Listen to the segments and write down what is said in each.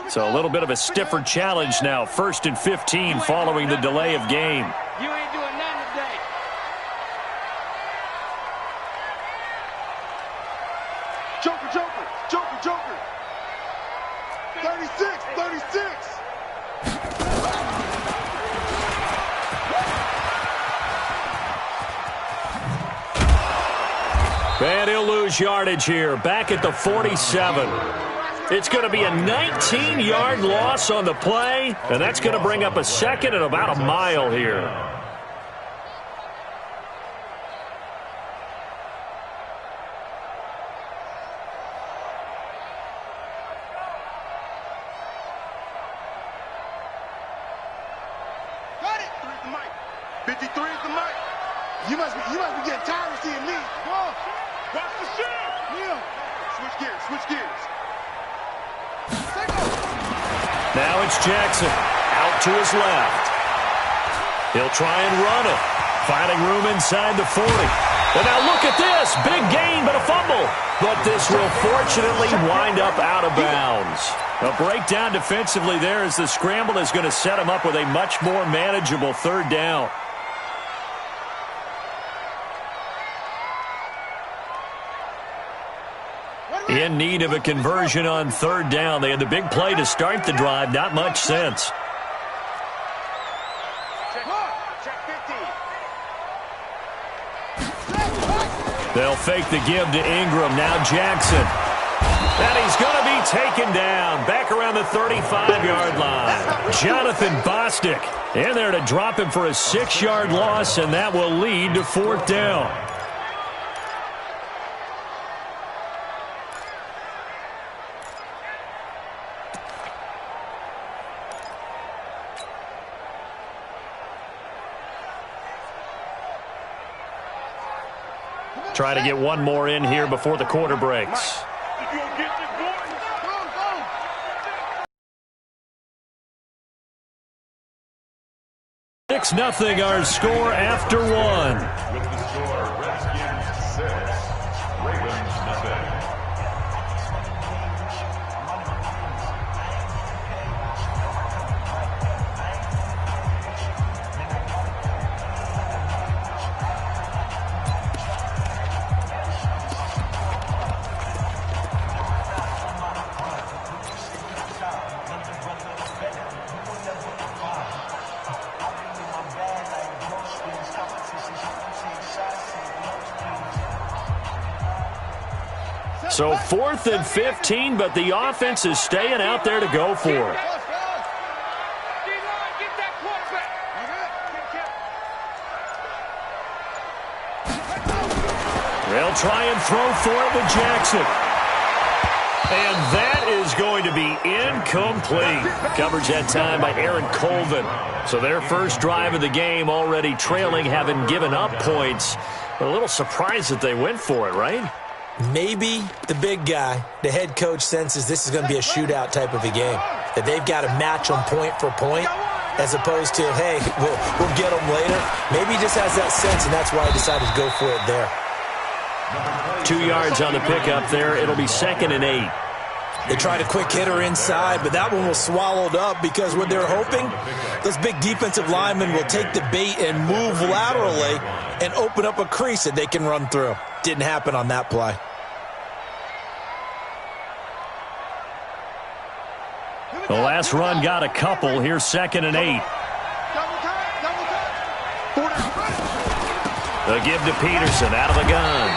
So a little bit of a stiffer challenge now. 1st and 15 following the delay of game. You ain't doing nothing today. Joker, Joker, Joker, Joker. 36, 36. And he'll lose yardage here. Back at the 47. It's going to be a 19-yard loss on the play, and that's going to bring up a second and about a mile here. Got it. 53 is the mic. You must be getting tired of seeing me. Come on. Watch the shit. Yeah. Switch gears, switch gears. Now it's Jackson out to his left. He'll try and run it. Finding room inside the 40. And now look at this. Big gain, but a fumble. But this will fortunately wind up out of bounds. A breakdown defensively there as the scramble is going to set him up with a much more manageable 3rd down. In need of a conversion on 3rd down. They had the big play to start the drive. Not much sense. They'll fake the give to Ingram. Now Jackson. And he's going to be taken down. Back around the 35-yard line. Jonathan Bostic in there to drop him for a 6-yard loss, and that will lead to 4th down. Try to get one more in here before the quarter breaks. 6-0 our score after one. With the score, Redskins 6, Ravens nothing. So 4th and 15, but the offense is staying out there to go for it. They'll try and throw for it with Jackson. And that is going to be incomplete. Coverage that time by Aaron Colvin. So their first drive of the game already trailing, having given up points. But a little surprised that they went for it, right? Maybe the big guy, the head coach, senses this is going to be a shootout type of a game, that they've got to match them point for point as opposed to, hey, we'll get them later. Maybe he just has that sense, and that's why he decided to go for it there. 2 yards on the pickup there. It'll be 2nd and 8. They tried a quick hitter inside, but that one was swallowed up because what they're hoping, those big defensive linemen will take the bait and move laterally and open up a crease that they can run through. Didn't happen on that play. The last run got a couple. Here's 2nd and 8. The give to Peterson out of the gun.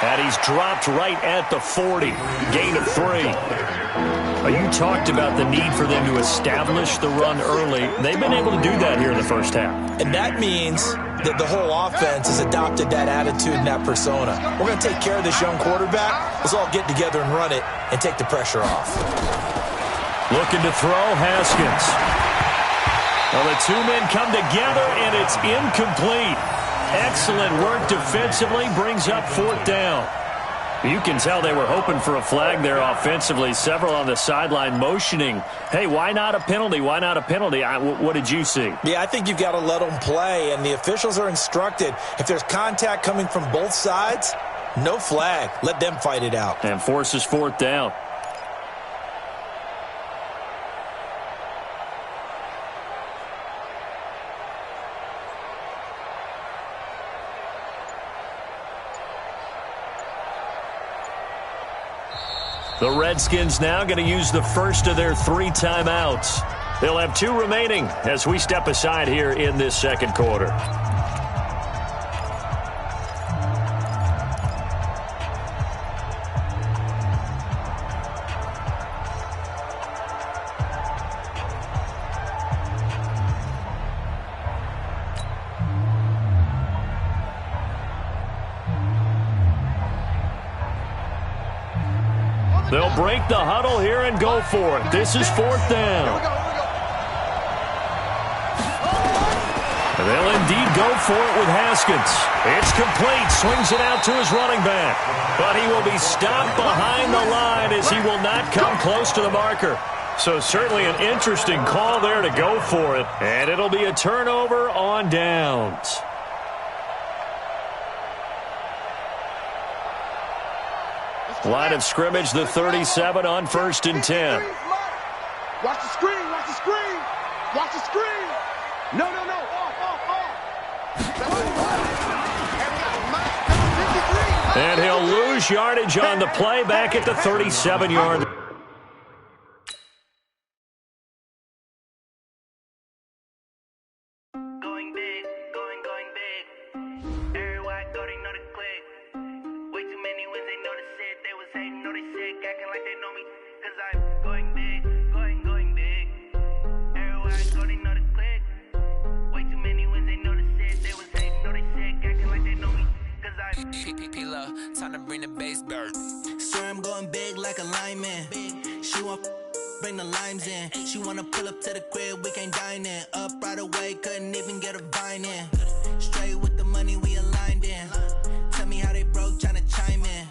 And he's dropped right at the 40. Gain of 3. You talked about the need for them to establish the run early. They've been able to do that here in the first half. And that means that the whole offense has adopted that attitude and that persona. We're going to take care of this young quarterback. Let's all get together and run it and take the pressure off. Looking to throw, Haskins. Well, the two men come together, and it's incomplete. Excellent work defensively, brings up 4th down. You can tell they were hoping for a flag there offensively. Several on the sideline motioning, hey, why not a penalty? Why not a penalty? What did you see? Yeah, I think you've got to let them play, and the officials are instructed. If there's contact coming from both sides, no flag. Let them fight it out. And forces 4th down. The Redskins now going to use the first of their 3 timeouts. They'll have 2 remaining as we step aside here in this second quarter. They'll break the huddle here and go for it. This is 4th down. They'll indeed go for it with Haskins. It's complete. Swings it out to his running back. But he will be stopped behind the line as he will not come close to the marker. So certainly an interesting call there to go for it. And it'll be a turnover on downs. Line of scrimmage, the 37 on 1st and 10. Watch the screen, watch the screen, watch the screen. No. And he'll lose yardage on the play back at the 37-yard. Going big, going big. Everybody already know the click. Way too many wins, they know the shit. They was hating, know they sick, acting like they know me. Cause I'm going big, going big. Everybody already know the click. Way too many wins, they know the shit. They was hating, know they sick, acting like they know me. Cause I'm PPP, time to bring the bass bird. Swear I'm going big like a lineman. She want bring the limes in. She wanna pull up to the crib, we can't dine in. Up right away, couldn't even get a vine in. Straight with the money we aligned in. Tell me how they broke, tryna chime in.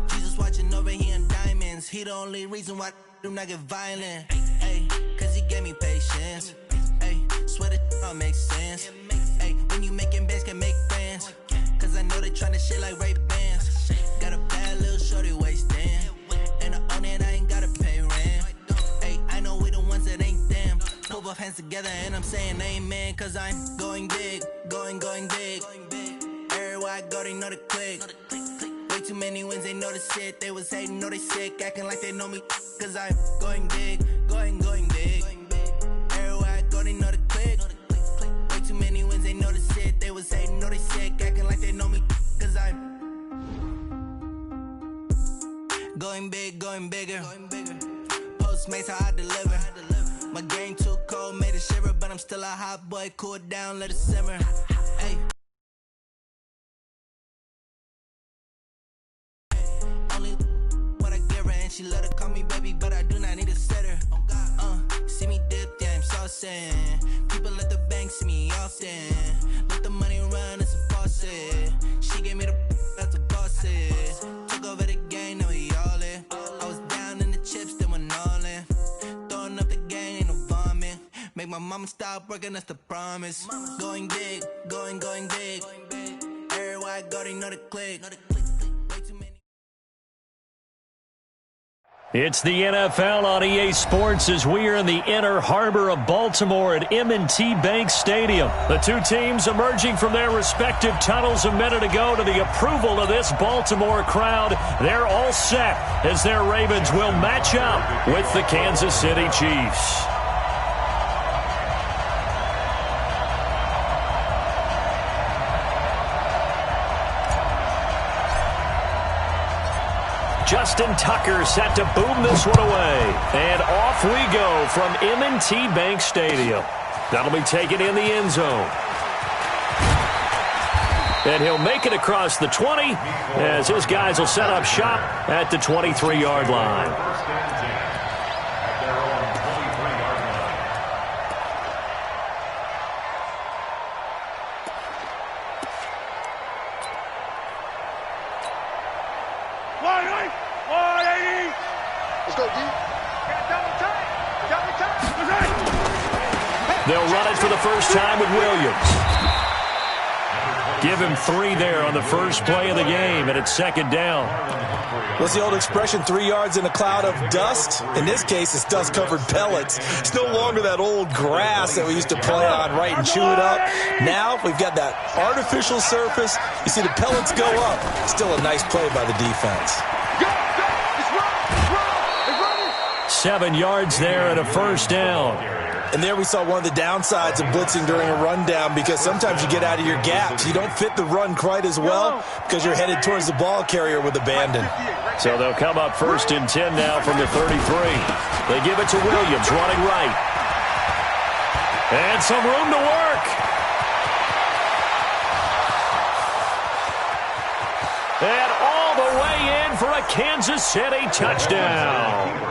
Jesus watching over here in diamonds. He the only reason why I do not get violent. Ay, cause he gave me patience. Ay, swear that all makes sense. Ay, when you making bands, can make friends. Cause I know they tryna shit like Ray-Bans. Got a bad little shorty wasting. And I own it, I ain't gotta pay rent. Ay, I know we the ones that ain't them. Pull both hands together and I'm saying amen. Cause I'm going big, going big. Everywhere I go, they know the click. Way too many wins, they know the shit. They was hating, know they sick, acting like they know me. Cause I'm going big, going big. Everywhere I go, they know the click. Way too many wins, they know the shit. They was hating, know they sick, acting like they know me. Cause I'm going big, going bigger. Postmates how I deliver. My game too cold, made it shiver. But I'm still a hot boy, cool it down, let it simmer. Hey. Only what I give her, and she let her call me baby, but I do not need a setter. See me dip, yeah, I'm saucing. People at the bank see me often. Let the money run, it's a faucet. She gave me the that's a bosses. Took over the game, now we all in. I was down in the chips, then went all in. Throwing up the game, ain't no vomit. Make my mama stop working, that's the promise. Going big, going big. Everywhere I go, they know the click. Way too many. It's the NFL on EA Sports as we are in the inner harbor of Baltimore at M&T Bank Stadium. The two teams emerging from their respective tunnels a minute ago to the approval of this Baltimore crowd. They're all set as their Ravens will match up with the Kansas City Chiefs. Justin Tucker set to boom this one away. And off we go from M&T Bank Stadium. That'll be taken in the end zone. And he'll make it across the 20 as his guys will set up shop at the 23-yard line. They'll run it for the first time with Williams. Give him 3 there on the first play of the game, and it's second down. What's the old expression, 3 yards in a cloud of dust? In this case, it's dust-covered pellets. It's no longer that old grass that we used to play on, right, and chew it up. Now we've got that artificial surface. You see the pellets go up. Still a nice play by the defense. Go, it's run, 7 yards there and a first down. And there we saw one of the downsides of blitzing during a rundown, because sometimes you get out of your gaps. You don't fit the run quite as well because you're headed towards the ball carrier with abandon. So they'll come up 1st and 10 now from the 33. They give it to Williams, running right. And some room to work. And all the way in for a Kansas City touchdown.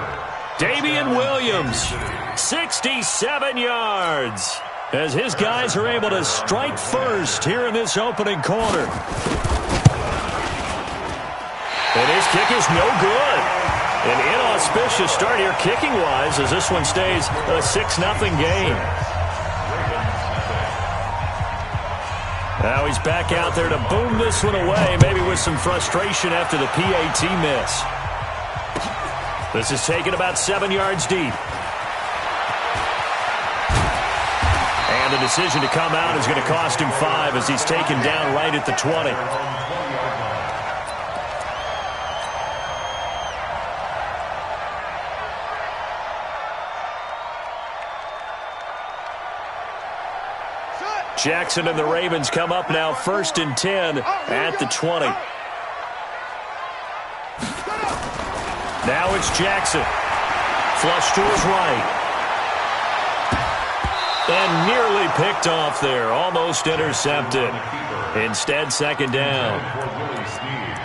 Damian Williams, 67 yards, as his guys are able to strike first here in this opening quarter. And his kick is no good. An inauspicious start here kicking-wise, as this one stays a 6-0 game. Now he's back out there to boom this one away, maybe with some frustration after the PAT miss. This is taken about 7 yards deep. And the decision to come out is going to cost him 5 as he's taken down right at the 20. Jackson and the Ravens come up now 1st and 10 at the 20. Now it's Jackson. Flush to his right. And nearly picked off there. Almost intercepted. Instead, 2nd down.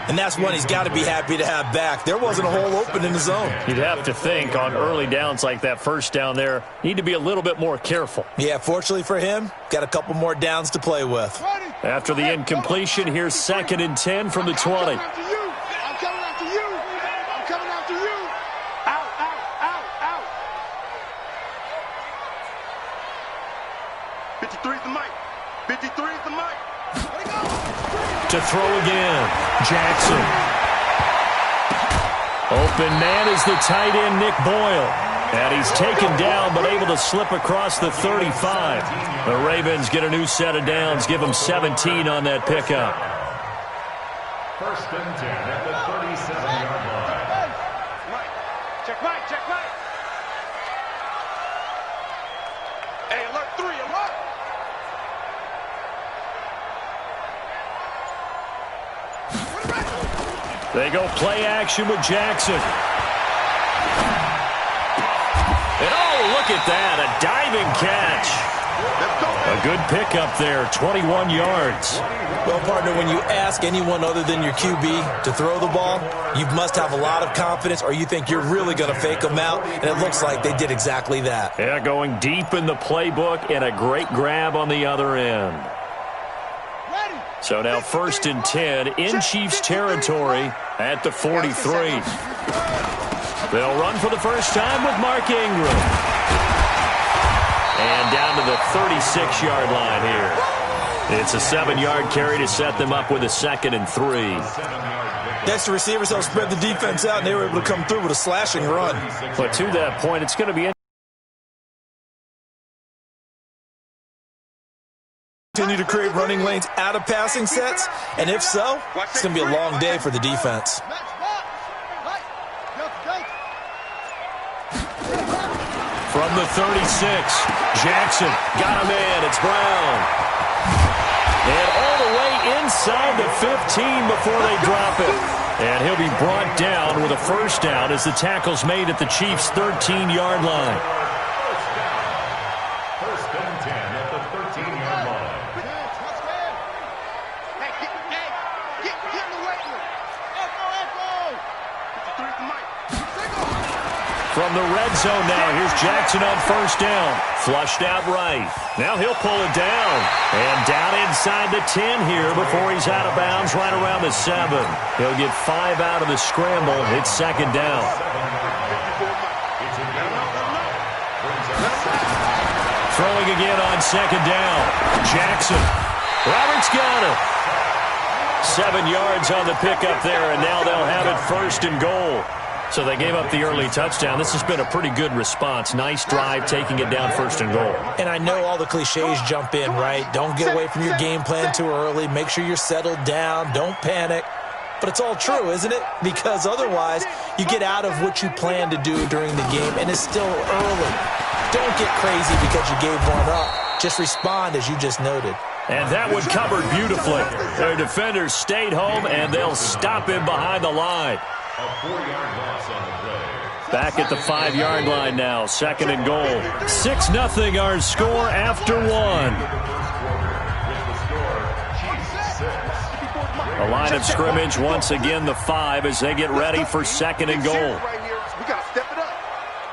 And that's one he's got to be happy to have back. There wasn't a hole open in the zone. You'd have to think on early downs like that first down there, need to be a little bit more careful. Yeah, fortunately for him, got a couple more downs to play with. After the incompletion, here's 2nd and 10 from the 20. To throw again, Jackson. Open man is the tight end, Nick Boyle. And he's taken down, but able to slip across the 35. The Ravens get a new set of downs, give them 17 on that pickup. 1st and 10 at the 37-yard line. Check right, check right. Hey, alert 3, alert. They go play action with Jackson. And oh, look at that, a diving catch. A good pickup there, 21 yards. Well, partner, when you ask anyone other than your QB to throw the ball, you must have a lot of confidence, or you think you're really going to fake them out, and it looks like they did exactly that. Yeah, going deep in the playbook and a great grab on the other end. So now 1st and 10 in Chiefs territory at the 43. They'll run for the first time with Mark Ingram. And down to the 36-yard line here. It's a 7-yard carry to set them up with a 2nd and 3. Next, the receivers helped spread the defense out, and they were able to come through with a slashing run. But to that point, it's going to be continue to create running lanes out of passing sets, and if so, it's going to be a long day for the defense. From the 36, Jackson got a man. It's Brown. And all the way inside the 15 before they drop it. And he'll be brought down with a first down as the tackle's made at the Chiefs' 13-yard line. 1st and 10 at the 13-yard line. From the red zone now, here's Jackson on first down. Flushed out right. Now he'll pull it down. And down inside the 10 here before he's out of bounds right around the 7. He'll get 5 out of the scramble. It's 2nd down. Throwing again on 2nd down. Jackson. Roberts got it. 7 yards on the pickup there, and now they'll have it 1st and goal. So they gave up the early touchdown. This has been a pretty good response. Nice drive, taking it down 1st and goal. And I know all the cliches jump in, right? Don't get away from your game plan too early. Make sure you're settled down. Don't panic. but it's all true, isn't it? Because otherwise, you get out of what you plan to do during the game, and it's still early. Don't get crazy because you gave one up. Just respond as you just noted. And that one covered beautifully. Their defenders stayed home, and they'll stop him behind the line. A 4-yard loss on the play. Back at the 5-yard line now, 2nd and goal. 6-0 our score after one. A line of scrimmage once again, the 5, as they get ready for 2nd and goal. We got to step it up.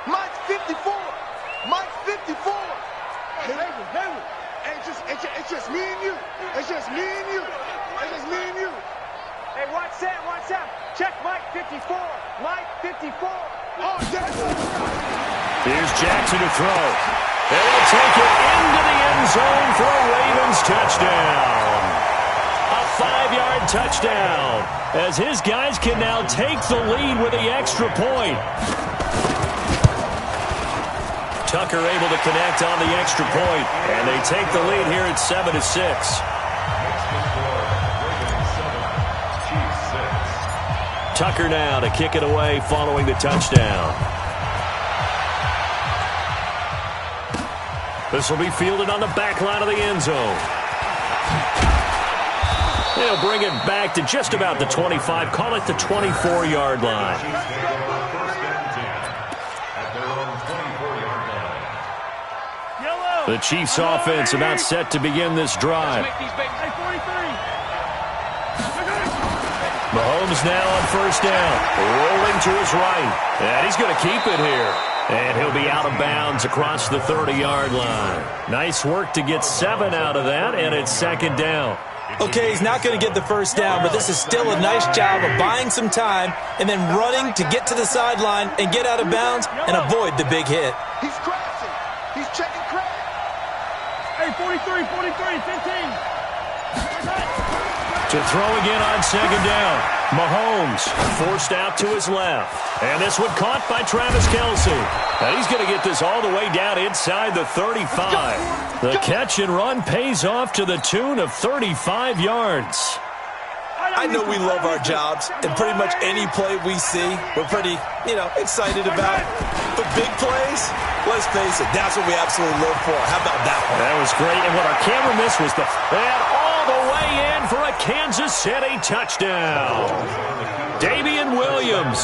Mike's 54. Mike's 54. Hey, it's just me and you. It's just me and you. It's just me and you. Hey, watch that. Check Mike 54. Mike 54. Oh, Jackson. Here's Jackson to throw. And he'll take it into the end zone for a Ravens touchdown. A 5-yard touchdown, as his guys can now take the lead with the extra point. Tucker able to connect on the extra point, and they take the lead here at 7-6. Tucker now to kick it away following the touchdown. This will be fielded on the back line of the end zone. They'll bring it back to just about the 25, call it the 24-yard line. The Chiefs offense about set to begin this drive. Mahomes now on first down, rolling to his right, and he's going to keep it here. And he'll be out of bounds across the 30-yard line. Nice work to get 7 out of that, and it's 2nd down. Okay, he's not going to get the first down, but this is still a nice job of buying some time and then running to get to the sideline and get out of bounds and avoid the big hit. He's crashing. He's checking crash. Hey, 43, 15. To throw again on 2nd down. Mahomes forced out to his left. And this one caught by Travis Kelce. And he's going to get this all the way down inside the 35. The catch and run pays off to the tune of 35 yards. I know we love our jobs, and pretty much any play we see, we're pretty, excited about. But big plays, let's face it, that's what we absolutely live for. How about that one? That was great, and what our camera missed was and all the way in for a Kansas City touchdown. Damian Williams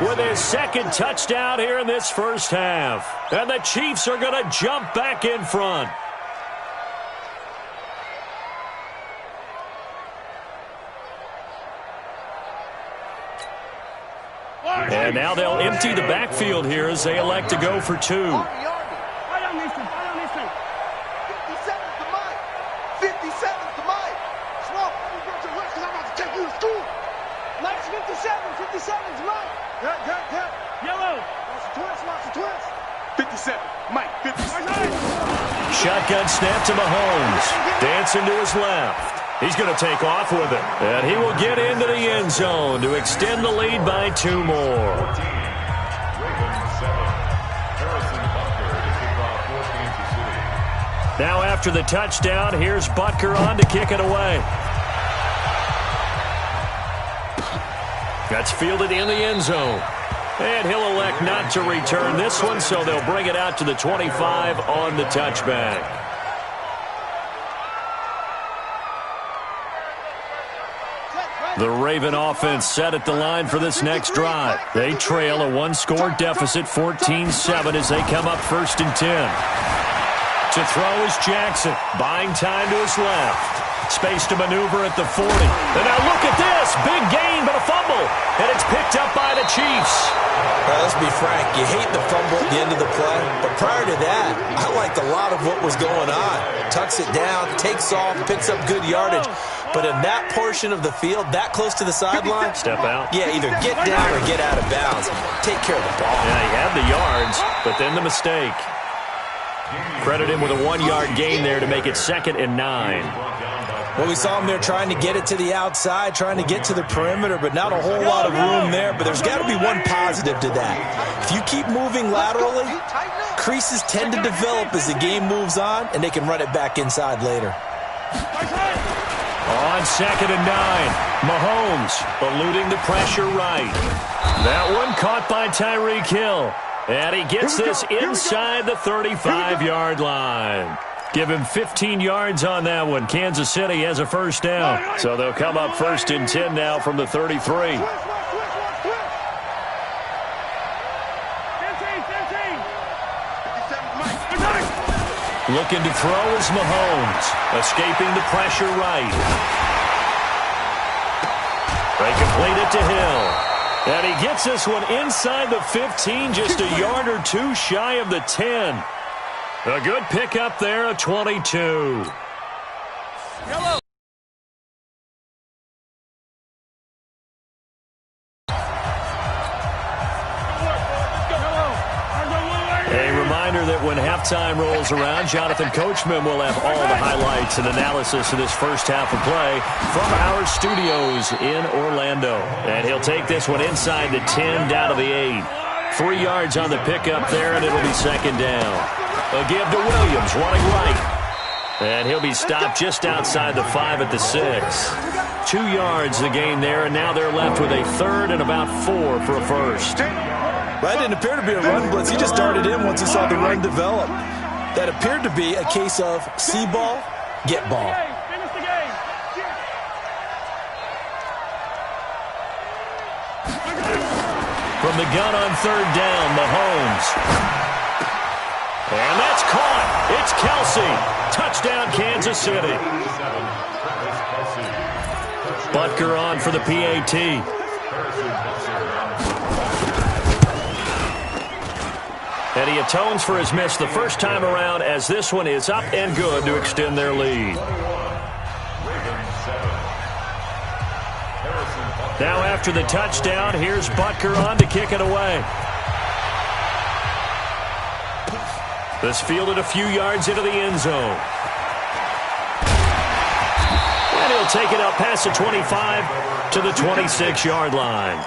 with his 2nd touchdown here in this first half. And the Chiefs are going to jump back in front. And now they'll empty the backfield here as they elect to go for 2. 57's the mic. 57's the mic. Swamp, I'm going to work because I'm about to take you to school. Mike's 57's Mike. Yeah. Yellow. Watch the twist. 57. Mike, 57. Shotgun snap to Mahomes. Dancing to his left. He's going to take off with it. And he will get into the end zone to extend the lead by 2 more. Now after the touchdown, here's Butker on to kick it away. That's fielded in the end zone. And he'll elect not to return this one, so they'll bring it out to the 25 on the touchback. The Raven offense set at the line for this next drive. They trail a 1-score deficit, 14-7, as they come up 1st and 10. To throw is Jackson, buying time to his left. Space to maneuver at the 40. And now look at this. Big gain, but a fumble. And it's picked up by the Chiefs. Well, let's be frank. You hate the fumble at the end of the play. But prior to that, I liked a lot of what was going on. Tucks it down, takes off, picks up good yardage. But in that portion of the field, that close to the sideline, step out. Yeah, either get down or get out of bounds. Take care of the ball. Yeah, he had the yards, but then the mistake. Credit him with a 1-yard gain there to make it 2nd and 9. Well, we saw him there trying to get it to the outside, trying to get to the perimeter, but not a whole lot of room there. But there's got to be one positive to that. If you keep moving laterally, creases tend to develop as the game moves on, and they can run it back inside later. On on 2nd and 9. Mahomes eluding the pressure right. That one caught by Tyreek Hill. And he gets this inside the 35-yard line. Give him 15 yards on that one. Kansas City has a first down. So they'll come up 1st and 10 now from the 33. Looking to throw is Mahomes. Escaping the pressure right. They complete it to Hill. And he gets this one inside the 15, just a yard or two shy of the 10. A good pickup there, a 22. Hello. A reminder that when halftime rolls around, Jonathan Coachman will have all the highlights and analysis of this first half of play from our studios in Orlando. And he'll take this one inside the 10 down to the 8. 3 yards on the pickup there, and it'll be 2nd down. A give to Williams, running right. And he'll be stopped just outside the 5 at the 6. 2 yards the gain there, and now they're left with a 3rd and about 4 for a first. That didn't appear to be a run blitz. He just darted in once he saw the run develop. That appeared to be a case of see ball, get ball. Finish the game. From the gun on 3rd down, Mahomes. And that's caught. It's Kelsey. Touchdown, Kansas City. Butker on for the PAT. And he atones for his miss the first time around, as this one is up and good to extend their lead. Now after the touchdown, here's Butker on to kick it away. This fielded a few yards into the end zone. And he'll take it up past the 25 to the 26-yard line.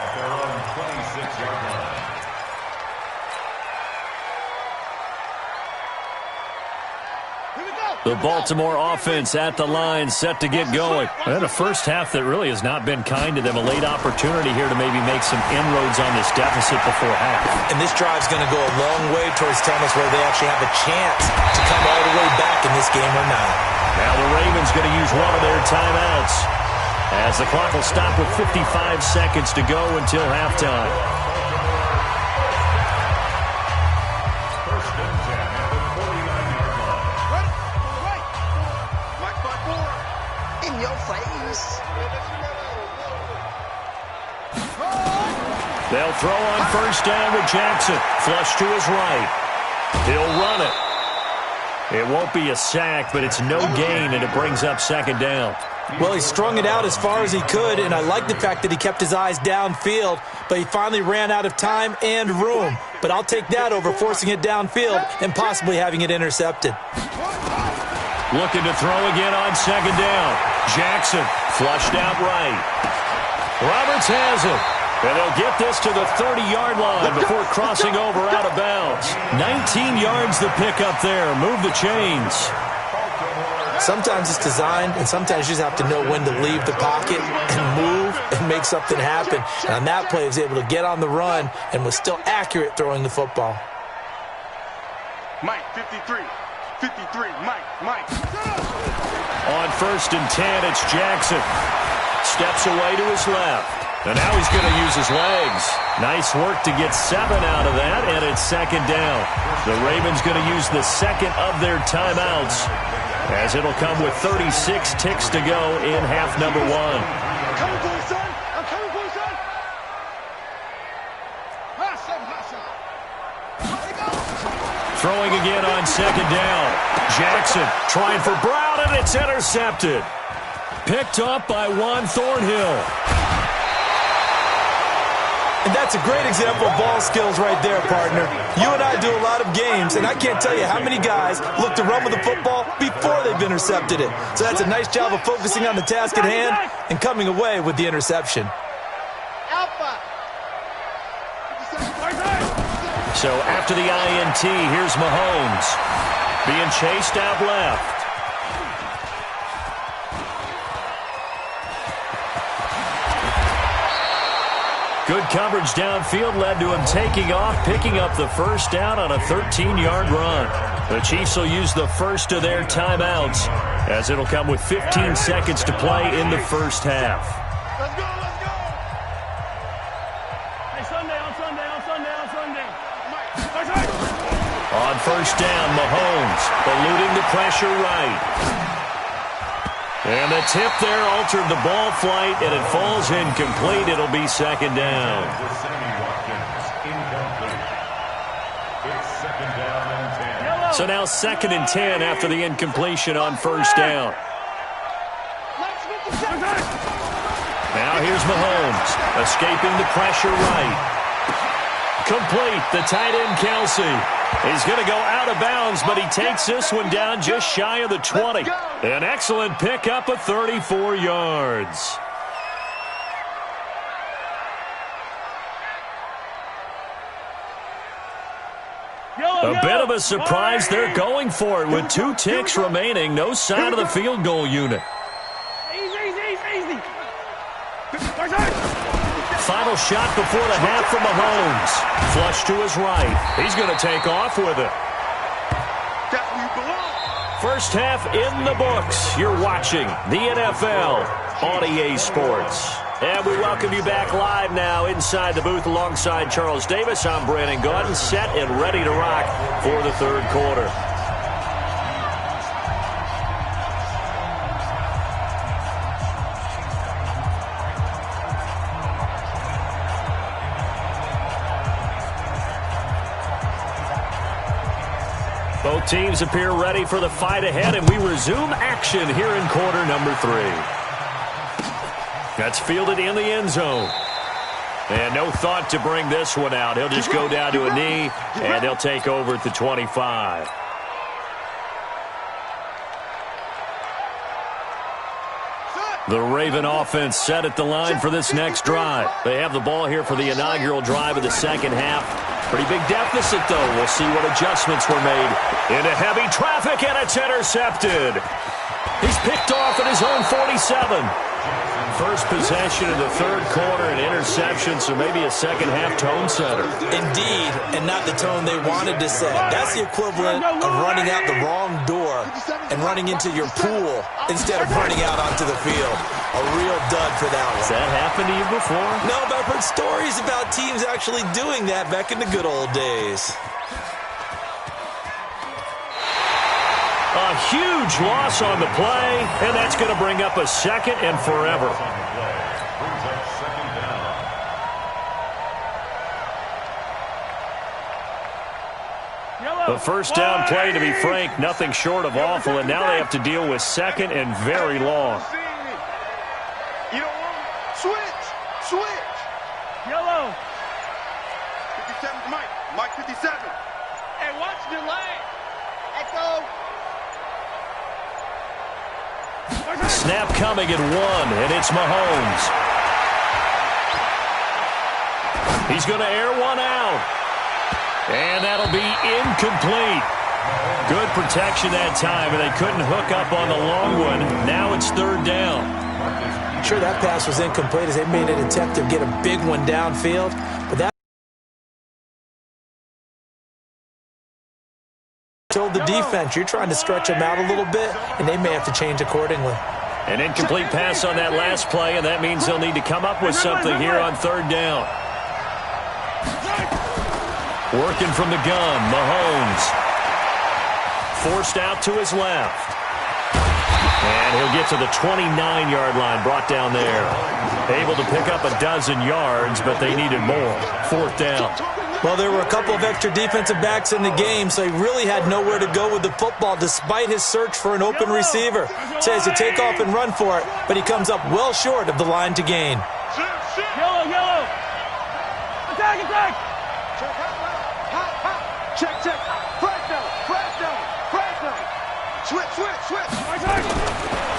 The Baltimore offense at the line, set to get going. And a first half that really has not been kind to them. A late opportunity here to maybe make some inroads on this deficit before half. And this drive's going to go a long way towards telling us whether they actually have a chance to come all the way back in this game or not. Now the Ravens going to use one of their timeouts, as the clock will stop with 55 seconds to go until halftime. They'll throw on first down with Jackson. Flush to his right. He'll run it. It won't be a sack, but it's no gain, and it brings up 2nd down. Well, he strung it out as far as he could, and I like the fact that he kept his eyes downfield, but he finally ran out of time and room. But I'll take that over forcing it downfield and possibly having it intercepted. Looking to throw again on 2nd down. Jackson flushed out right. Roberts has it. And they'll get this to the 30-yard line before crossing over out of bounds. 19 yards the pickup there. Move the chains. Sometimes it's designed, and sometimes you just have to know when to leave the pocket and move and make something happen. And on that play, he was able to get on the run and was still accurate throwing the football. Mike, 53. 53, Mike. On 1st and 10, it's Jackson. Steps away to his left. And now he's going to use his legs. Nice work to get 7 out of that, and it's 2nd down. The Ravens going to use the 2nd of their timeouts, as it'll come with 36 ticks to go in half number 1. I'm coming for you, son. I'm coming for you, son. Throwing again on 2nd down. Jackson trying for Brown, and it's intercepted. Picked up by Juan Thornhill. And that's a great example of ball skills right there, partner. You and I do a lot of games, and I can't tell you how many guys look to run with the football before they've intercepted it. So that's a nice job of focusing on the task at hand and coming away with the interception. So after the INT, here's Mahomes being chased out left. Good coverage downfield led to him taking off, picking up the first down on a 13-yard run. The Chiefs will use the first of their timeouts, as it'll come with 15 seconds to play in the first half. Let's go, let's go. Hey, Sunday. On first down, Mahomes eluding the pressure right. And the tip there altered the ball flight, and it falls incomplete. It'll be second down. So now 2nd and 10 after the incompletion on first down. Now here's Mahomes, escaping the pressure right. Complete, the tight end Kelsey. He's going to go out of bounds, but he takes this one down just shy of the 20. An excellent pickup of 34 yards. A bit of a surprise. They're going for it with 2 ticks remaining. No sign of the field goal unit. Easy. Final shot before the half from Mahomes. Flush to his right. He's going to take off with it. That's where you belong. First half in the books. You're watching the NFL on EA Sports. And we welcome you back live now inside the booth alongside Charles Davis. I'm Brandon Gaudin, set and ready to rock for the third quarter. Both teams appear ready for the fight ahead, and we resume action here in quarter number 3. That's fielded in the end zone. And no thought to bring this one out. He'll just go down to a knee, and they'll take over at the 25. The Raven offense set at the line for this next drive. They have the ball here for the inaugural drive of the second half. Pretty big deficit, though. We'll see what adjustments were made. Into heavy traffic, and it's intercepted. He's picked off at his own 47. First possession of the third quarter, an interception, so maybe a second-half tone setter. Indeed, and not the tone they wanted to set. That's the equivalent of running out the wrong door and running into your pool instead of running out onto the field. A real dud for that one. Has that happened to you before? No, but I've heard stories about teams actually doing that back in the good old days. A huge loss on the play, and that's going to bring up a second and forever. The first down play, to be frank, nothing short of awful, and now they have to deal with second and very long. You don't want it? Switch. Yellow. 57 to Mike. Mike 57. Hey, watch the lane. Echo. Snap coming at 1, and it's Mahomes. He's going to air one out. And that'll be incomplete. Good protection that time, and they couldn't hook up on the long one. Now it's third down. Sure, that pass was incomplete as they made an attempt to get a big one downfield, but that told the defense, you're trying to stretch them out a little bit, and they may have to change accordingly. An incomplete pass on that last play, and that means they'll need to come up with something here on third down. Working from the gun, Mahomes. Forced out to his left. And he'll get to the 29-yard line, brought down there. Able to pick up a dozen yards, but they needed more. Fourth down. Well, there were a couple of extra defensive backs in the game, so he really had nowhere to go with the football despite his search for an open receiver. Says to take off and run for it, but he comes up well short of the line to gain. Yellow. Attack. Check. Fresno. Switch.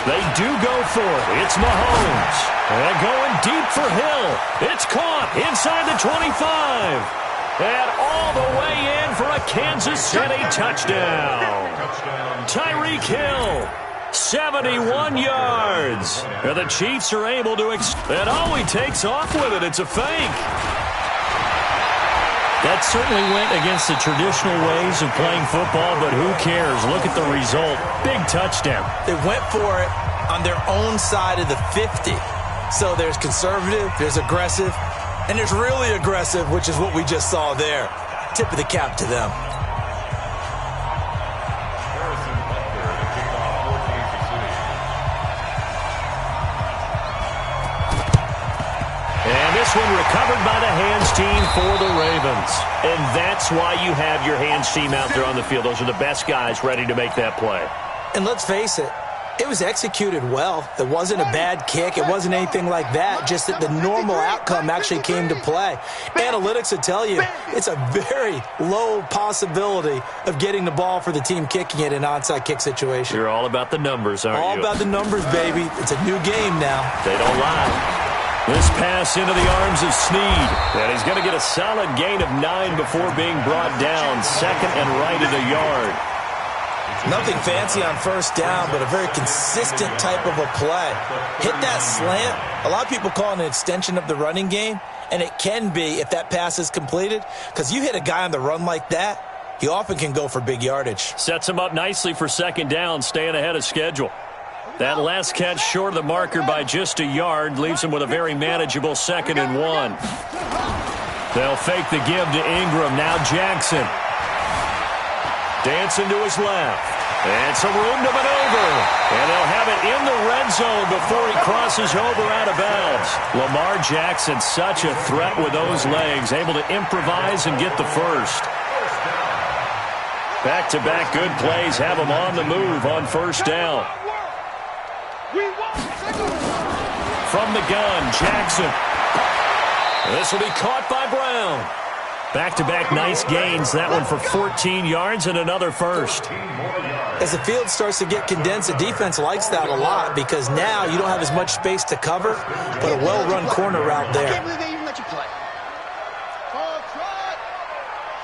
They do go for it. It's Mahomes. And going deep for Hill. It's caught inside the 25. And all the way in for a Kansas City touchdown. Tyreek Hill 71 yards. And the Chiefs are able to and he takes off with it. It's a fake. That certainly went against the traditional ways of playing football, but who cares? Look at the result. Big touchdown. They went for it on their own side of the 50. So there's conservative, there's aggressive, and there's really aggressive, which is what we just saw there. Tip of the cap to them. And this one recovered by the hands team for the Ravens. And that's why you have your hands team out there on the field. Those are the best guys ready to make that play. And let's face it, it was executed well. It wasn't a bad kick. It wasn't anything like that. Just that the normal outcome actually came to play. Analytics will tell you it's a very low possibility of getting the ball for the team kicking it in an onside kick situation. You're all about the numbers, aren't you? All about the numbers, baby. It's a new game now. They don't lie. This pass into the arms of Snead. And he's going to get a solid gain of 9 before being brought down. Second and right at a yard. Nothing fancy on first down, but a very consistent type of a play. Hit that slant. A lot of people call it an extension of the running game, and it can be if that pass is completed, because you hit a guy on the run like that, he often can go for big yardage. Sets him up nicely for second down, staying ahead of schedule. That last catch short of the marker by just a yard leaves him with a very manageable 2nd and 1. They'll fake the give to Ingram. Now Jackson. Dancing to his left. And some room to maneuver. And they'll have it in the red zone before he crosses over out of bounds. Lamar Jackson, such a threat with those legs, able to improvise and get the first. Back-to-back good plays have him on the move on first down. From the gun, Jackson. This will be caught by Brown. Back-to-back nice gains, that one for 14 yards and another first. As the field starts to get condensed, the defense likes that a lot because now you don't have as much space to cover, but a well-run corner route there. I can't believe they even let you play.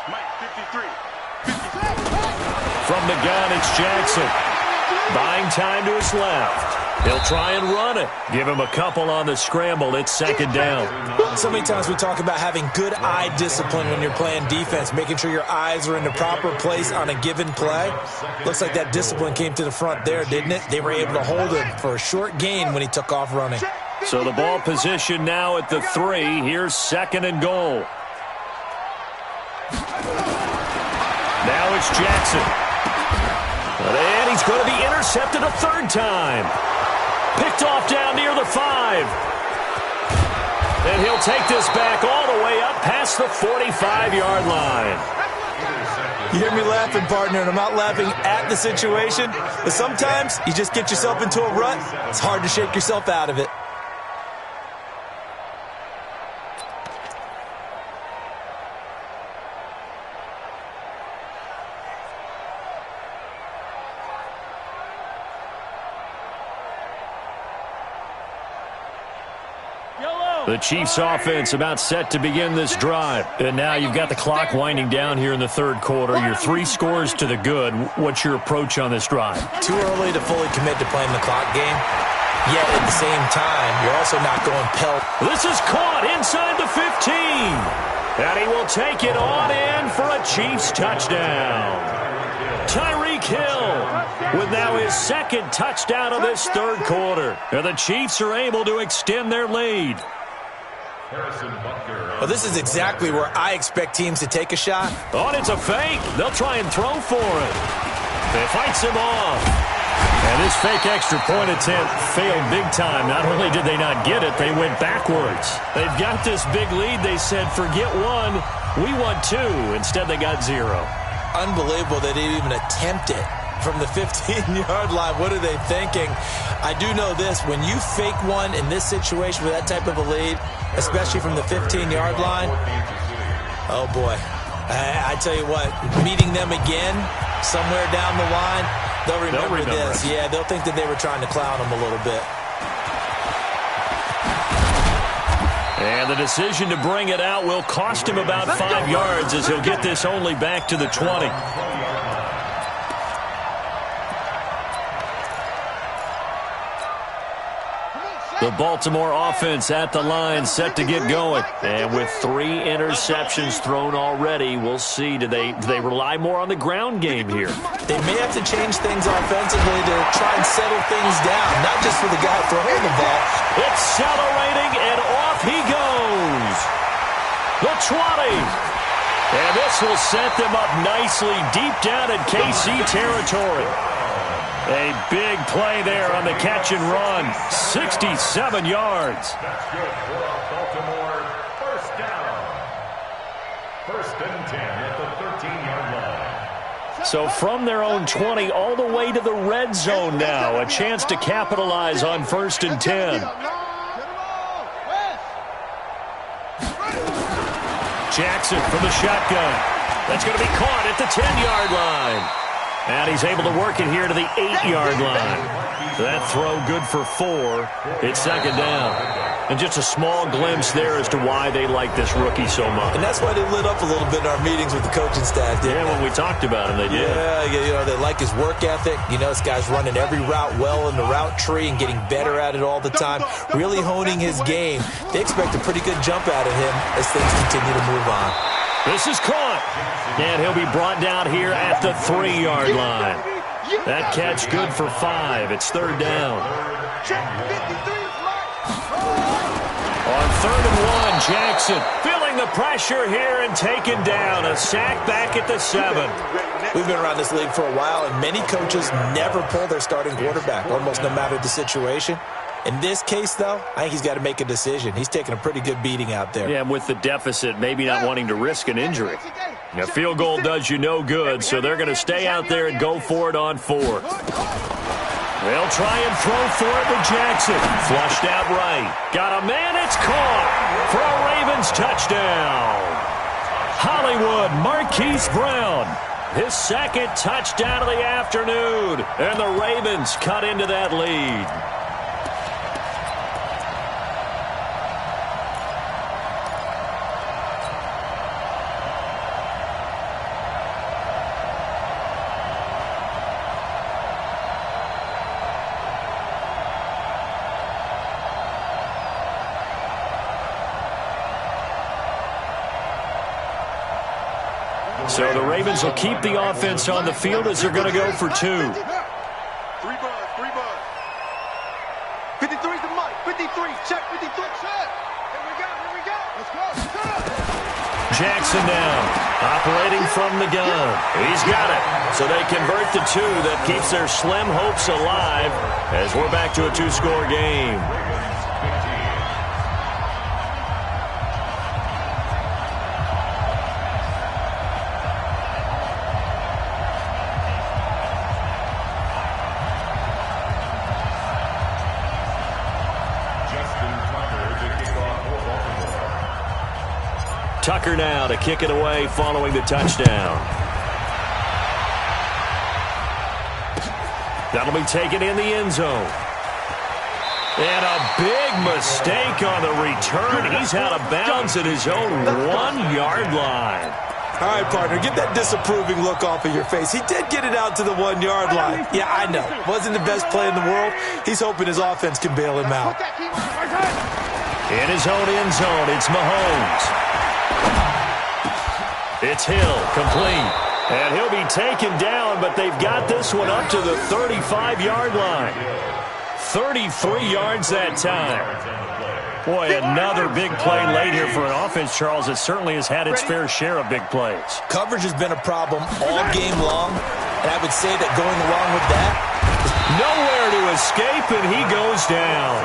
Mike, 53. From the gun, it's Jackson. Buying time to his left. He'll try and run it. Give him a couple on the scramble. It's second down. So many times we talk about having good eye discipline when you're playing defense, making sure your eyes are in the proper place on a given play. Looks like that discipline came to the front there, didn't it? They were able to hold him for a short gain when he took off running. So the ball position now at the 3. Here's 2nd and goal. Now it's Jackson. And he's going to be intercepted a 3rd time. Picked off down near the 5. And he'll take this back all the way up past the 45-yard line. You hear me laughing, partner, and I'm not laughing at the situation, but sometimes you just get yourself into a rut. It's hard to shake yourself out of it. The Chiefs offense about set to begin this drive. And now you've got the clock winding down here in the 3rd quarter. Your 3 scores to the good. What's your approach on this drive? Too early to fully commit to playing the clock game. Yet at the same time, you're also not going pelt. This is caught inside the 15. And he will take it on in for a Chiefs touchdown. Tyreek Hill with now his 2nd touchdown of this 3rd quarter. And the Chiefs are able to extend their lead. Well, this is exactly where I expect teams to take a shot. Oh, and it's a fake. They'll try and throw for it. They fights him off. And this fake extra point attempt failed big time. Not only did they not get it, they went backwards. They've got this big lead. They said, forget 1, we want 2. Instead, they got 0. Unbelievable they didn't even attempt it from the 15-yard line. What are they thinking? I do know this. When you fake one in this situation with that type of a lead, especially from the 15-yard line, oh, boy. I tell you what, meeting them again somewhere down the line, they'll remember this. Yeah, they'll think that they were trying to clown them a little bit. And the decision to bring it out will cost him about 5 yards as he'll get this only back to the 20. The Baltimore offense at the line, set to get going. And with 3 interceptions thrown already, we'll see. Do they rely more on the ground game here? They may have to change things offensively to try and settle things down, not just for the guy throwing the ball. Accelerating, and off he goes. The 20. And this will set them up nicely deep down in KC territory. A big play there on the catch and run. 67 yards. That's good for Baltimore. First down. 1st and 10 at the 13-yard line. So from their own 20 all the way to the red zone now. A chance to capitalize on 1st and 10. Jackson from the shotgun. That's going to be caught at the 10-yard line. And he's able to work it here to the 8-yard line. That throw good for 4. It's 2nd down. And just a small glimpse there as to why they like this rookie so much. And that's why they lit up a little bit in our meetings with the coaching staff. Yeah, when we talked about him, they did. Yeah, they like his work ethic. This guy's running every route well in the route tree and getting better at it all the time, really honing his game. They expect a pretty good jump out of him as things continue to move on. This is caught, and he'll be brought down here at the 3-yard line. That catch good for 5. It's 3rd down. On 3rd and 1, Jackson feeling the pressure here and taken down. A sack back at the 7. We've been around this league for a while, and many coaches never pull their starting quarterback, almost no matter the situation. In this case, though, I think he's got to make a decision. He's taking a pretty good beating out there. Yeah, with the deficit, maybe not wanting to risk an injury. A field goal does you no good, so they're going to stay out there and go for it on 4th. They'll try and throw for it with Jackson. Flushed out right. Got a man, it's caught for a Ravens touchdown. Hollywood Marquise Brown. His 2nd touchdown of the afternoon. And the Ravens cut into that lead. So the Ravens will keep the offense on the field as they're going to go for 2. 3 buzz. 53's the mic. 53. Check 53. Check. Here we go. Let's go. Jackson down. Operating from the gun. He's got it. So they convert the 2. That keeps their slim hopes alive as we're back to a 2-score game. Tucker now to kick it away following the touchdown. That'll be taken in the end zone. And a big mistake on the return. He's out of bounds at his own 1-yard line. All right, partner, get that disapproving look off of your face. He did get it out to the 1-yard line. Yeah, I know. Wasn't the best play in the world. He's hoping his offense can bail him out. In his own end zone, it's Mahomes. It's Hill, complete. And he'll be taken down, but they've got this one up to the 35-yard line. 33 yards that time. Boy, another big play late here for an offense, Charles, that certainly has had its fair share of big plays. Coverage has been a problem all game long, and I would say that going along with that, nowhere to escape, and he goes down.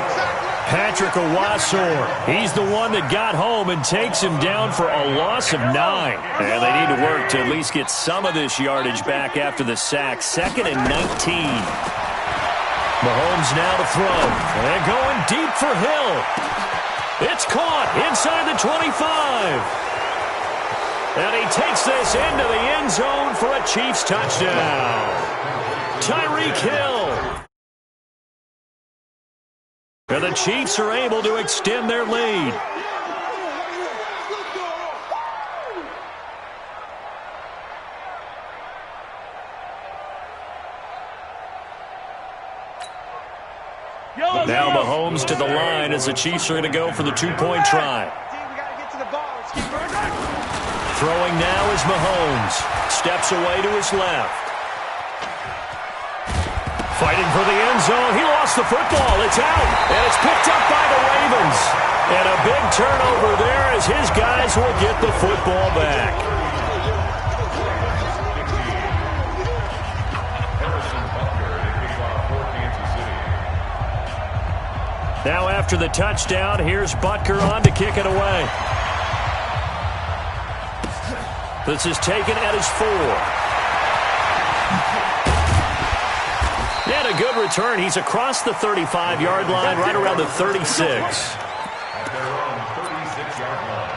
Patrick Owasor, he's the one that got home and takes him down for a loss of 9. And they need to work to at least get some of this yardage back after the sack. 2nd and 19. Mahomes now to throw. And going deep for Hill. It's caught inside the 25. And he takes this into the end zone for a Chiefs touchdown. Tyreek Hill. And the Chiefs are able to extend their lead. Now Mahomes to the line as the Chiefs are going to go for the two-point try. Throwing now is Mahomes. Steps away to his left. Fighting for the end zone. He lost the football. It's out. And it's picked up by the Ravens. And a big turnover there as his guys will get the football back. Now after the touchdown, here's Butker on to kick it away. This is taken at his 4. And a good return. He's across the 35-yard line, right around the 36. At their own 36-yard line.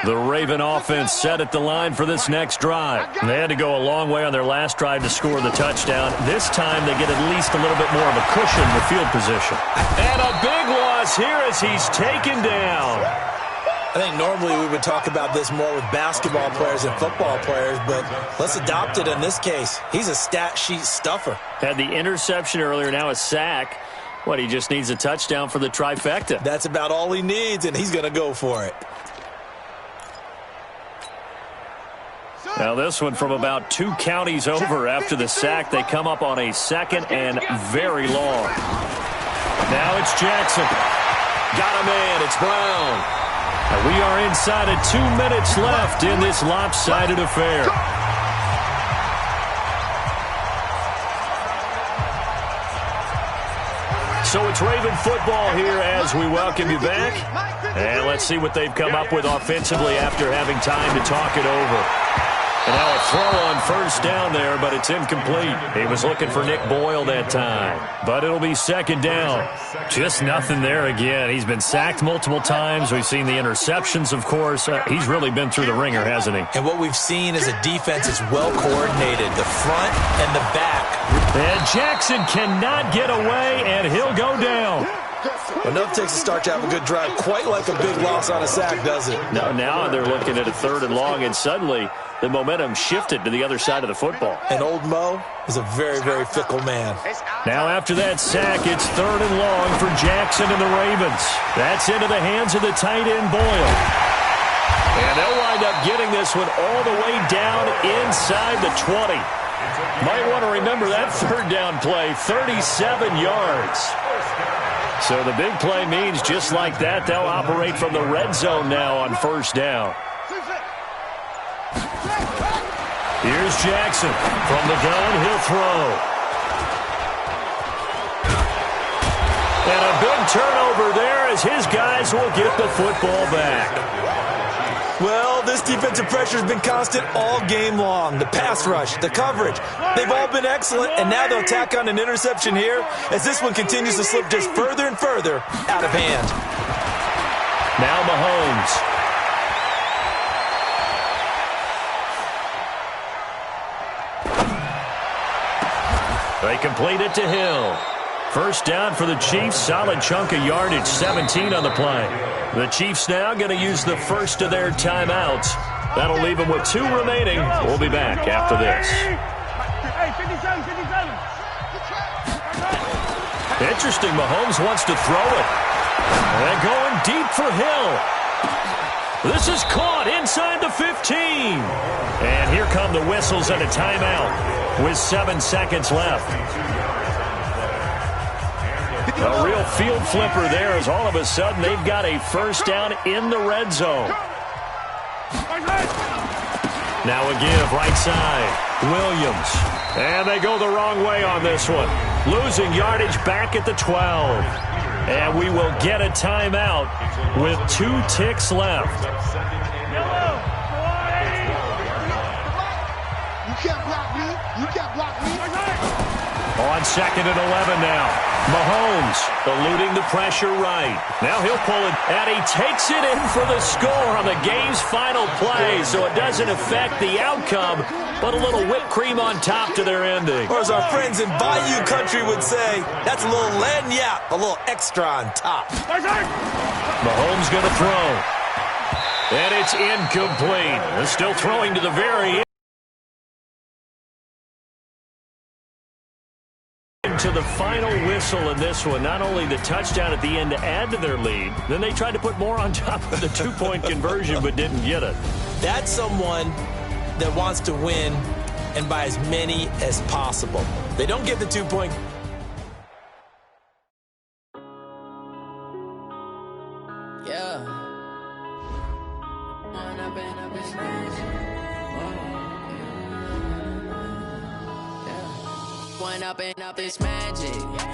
The Raven offense set at the line for this next drive. They had to go a long way on their last drive to score the touchdown. This time they get at least a little bit more of a cushion with field position. And a big loss here as he's taken down. I think normally we would talk about this more with basketball players and football players, but let's adopt it in this case. He's a stat sheet stuffer. Had the interception earlier, now a sack. What, he just needs a touchdown for the trifecta. That's about all he needs, and he's going to go for it. Now this one from about 2 counties over after the sack. They come up on a 2nd and very long. Now it's Jackson. Got a man. It's Brown. And we are inside of 2 minutes left in this lopsided affair. So it's Raven football here as we welcome you back. And let's see what they've come up with offensively after having time to talk it over. And now a throw on first down there, but it's incomplete. He was looking for Nick Boyle that time. But it'll be 2nd down. Just nothing there again. He's been sacked multiple times. We've seen the interceptions, of course. He's really been through the ringer, hasn't he? And what we've seen is a defense is well coordinated, the front and the back. And Jackson cannot get away, and he'll go down. Enough takes to start to have a good drive, quite like a big loss on a sack, does it? Now they're looking at a 3rd and long, and suddenly the momentum shifted to the other side of the football. And old Mo is a very, very fickle man. Now after that sack, it's 3rd and long for Jackson and the Ravens. That's into the hands of the tight end, Boyle. And they'll wind up getting this one all the way down inside the 20. Might want to remember that 3rd down play, 37 yards. So the big play means just like that, they'll operate from the red zone now on 1st down. Here's Jackson. From the gun, he'll throw. And a big turnover there as his guys will get the football back. Well, this defensive pressure has been constant all game long. The pass rush, the coverage, they've all been excellent, and now they'll tack on an interception here as this one continues to slip just further and further out of hand. Now Mahomes. They complete it to Hill. 1st down for the Chiefs. Solid chunk of yardage, 17 on the play. The Chiefs now going to use the first of their timeouts. That'll leave them with 2 remaining. We'll be back after this. Interesting. Mahomes wants to throw it. And going deep for Hill. This is caught inside the 15. And here come the whistles and a timeout with 7 seconds left. A real field flipper there as all of a sudden they've got a 1st down in the red zone. Now a give right side. Williams. And they go the wrong way on this one. Losing yardage back at the 12. And we will get a timeout with 2 ticks left. You can't block me. You can't block me. On 2nd and 11 now. Mahomes eluding the pressure right. Now he'll pull it, and he takes it in for the score on the game's final play, so it doesn't affect the outcome, but a little whipped cream on top to their ending. Or as our friends in Bayou Country would say, that's a little lagniappe, a little extra on top. Mahomes going to throw. And it's incomplete. They're still throwing to the very end. To the final whistle in this one. Not only the touchdown at the end to add to their lead, then they tried to put more on top of the two-point conversion but didn't get it. That's someone that wants to win and by as many as possible. They don't get the 2-point. Yeah. One up and up is magic.